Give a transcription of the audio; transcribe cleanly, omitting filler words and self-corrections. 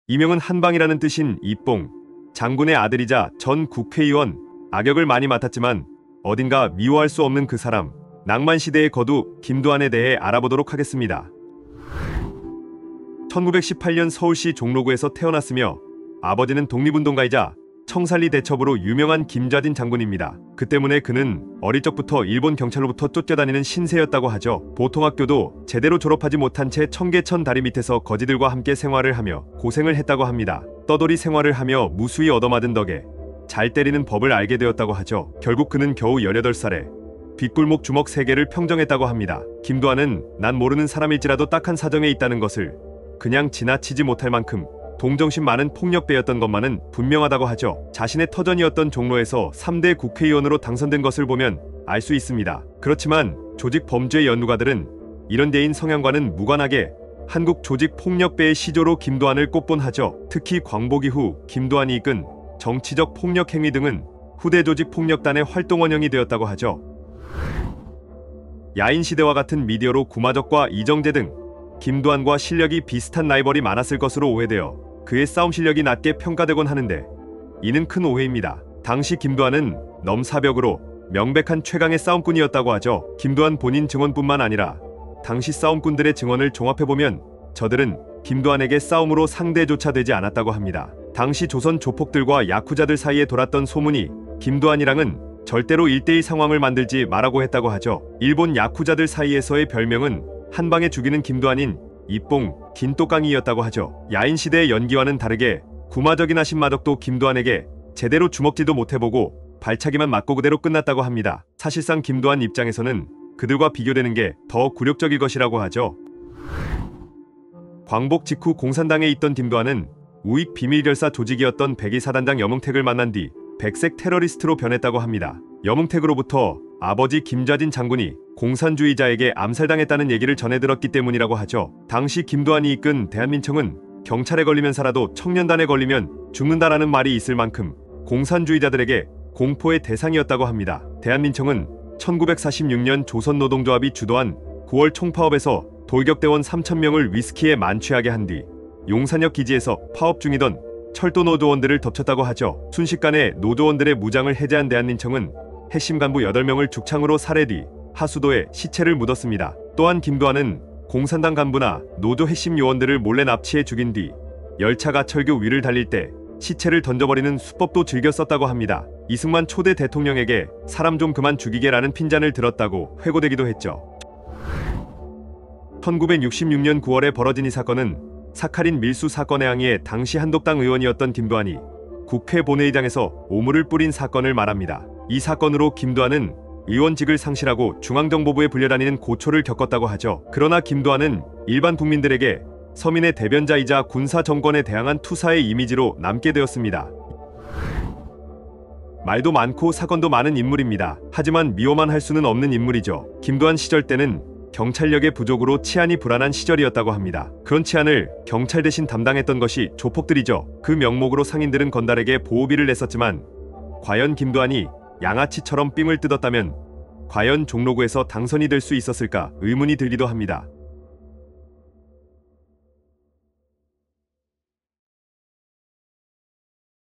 이명은 한방이라는 뜻인 이뽕, 장군의 아들이자 전 국회의원, 악역을 많이 맡았지만 어딘가 미워할 수 없는 그 사람, 낭만시대의 거두 김두한에 대해 알아보도록 하겠습니다. 1918년 서울시 종로구에서 태어났으며 아버지는 독립운동가이자 청산리 대첩으로 유명한 김좌진 장군입니다. 그 때문에 그는 어릴 적부터 일본 경찰로부터 쫓겨다니는 신세였다고 하죠. 보통학교도 제대로 졸업하지 못한 채 청계천 다리 밑에서 거지들과 함께 생활을 하며 고생을 했다고 합니다. 떠돌이 생활을 하며 무수히 얻어맞은 덕에 잘 때리는 법을 알게 되었다고 하죠. 결국 그는 겨우 18살에 빗골목 주먹 3개를 평정했다고 합니다. 김두한은 난 모르는 사람일지라도 딱한 사정에 있다는 것을 그냥 지나치지 못할 만큼 동정심 많은 폭력배였던 것만은 분명하다고 하죠. 자신의 터전이었던 종로에서 3대 국회의원으로 당선된 것을 보면 알 수 있습니다. 그렇지만 조직 범죄 연구가들은 이런 데인 성향과는 무관하게 한국 조직 폭력배의 시조로 김두한을 꼽곤 하죠. 특히 광복 이후 김두한이 이끈 정치적 폭력 행위 등은 후대 조직 폭력단의 활동 원형이 되었다고 하죠. 야인시대와 같은 미디어로 구마적과 이정재 등 김두한과 실력이 비슷한 라이벌이 많았을 것으로 오해되어 그의 싸움 실력이 낮게 평가되곤 하는데 이는 큰 오해입니다. 당시 김두한은 넘사벽으로 명백한 최강의 싸움꾼이었다고 하죠. 김두한 본인 증언뿐만 아니라 당시 싸움꾼들의 증언을 종합해보면 저들은 김두한에게 싸움으로 상대조차 되지 않았다고 합니다. 당시 조선 조폭들과 야쿠자들 사이에 돌았던 소문이 김두한이랑은 절대로 1대1 상황을 만들지 말라고 했다고 하죠. 일본 야쿠자들 사이에서의 별명은 한방에 죽이는 김두한인 이뽕, 긴똑강이였다고 하죠. 야인시대의 연기와는 다르게 구마적이나 신마적도 김두한에게 제대로 주먹질도 못해보고 발차기만 맞고 그대로 끝났다고 합니다. 사실상 김두한 입장에서는 그들과 비교되는 게 더 굴욕적일 것이라고 하죠. 광복 직후 공산당에 있던 김두한은 우익 비밀결사 조직이었던 백이사단장 여몽택을 만난 뒤 백색 테러리스트로 변했다고 합니다. 여몽택으로부터 아버지 김좌진 장군이 공산주의자에게 암살당했다는 얘기를 전해 들었기 때문이라고 하죠. 당시 김두한이 이끈 대한민청은 경찰에 걸리면 살아도 청년단에 걸리면 죽는다라는 말이 있을 만큼 공산주의자들에게 공포의 대상이었다고 합니다. 대한민청은 1946년 조선노동조합이 주도한 9월 총파업에서 돌격대원 3,000명을 위스키에 만취하게 한 뒤 용산역 기지에서 파업 중이던 철도 노조원들을 덮쳤다고 하죠. 순식간에 노조원들의 무장을 해제한 대한민청은 핵심 간부 8명을 죽창으로 살해 뒤 하수도에 시체를 묻었습니다. 또한 김두한은 공산당 간부나 노조 핵심 요원들을 몰래 납치해 죽인 뒤 열차가 철교 위를 달릴 때 시체를 던져버리는 수법도 즐겨 썼다고 합니다. 이승만 초대 대통령에게 사람 좀 그만 죽이게라는 핀잔을 들었다고 회고되기도 했죠. 1966년 9월에 벌어진 이 사건은 사카린 밀수 사건의 항의에 당시 한독당 의원이었던 김두한이 국회 본회의장에서 오물을 뿌린 사건을 말합니다. 이 사건으로 김두한은 의원직을 상실하고 중앙정보부에 불려다니는 고초를 겪었다고 하죠. 그러나 김두한은 일반 국민들에게 서민의 대변자이자 군사 정권에 대항한 투사의 이미지로 남게 되었습니다. 말도 많고 사건도 많은 인물입니다. 하지만 미워만 할 수는 없는 인물이죠. 김두한 시절 때는 경찰력의 부족으로 치안이 불안한 시절이었다고 합니다. 그런 치안을 경찰 대신 담당했던 것이 조폭들이죠. 그 명목으로 상인들은 건달에게 보호비를 냈었지만 과연 김두한이 양아치처럼 삥을 뜯었다면 과연 종로구에서 당선이 될 수 있었을까 의문이 들기도 합니다.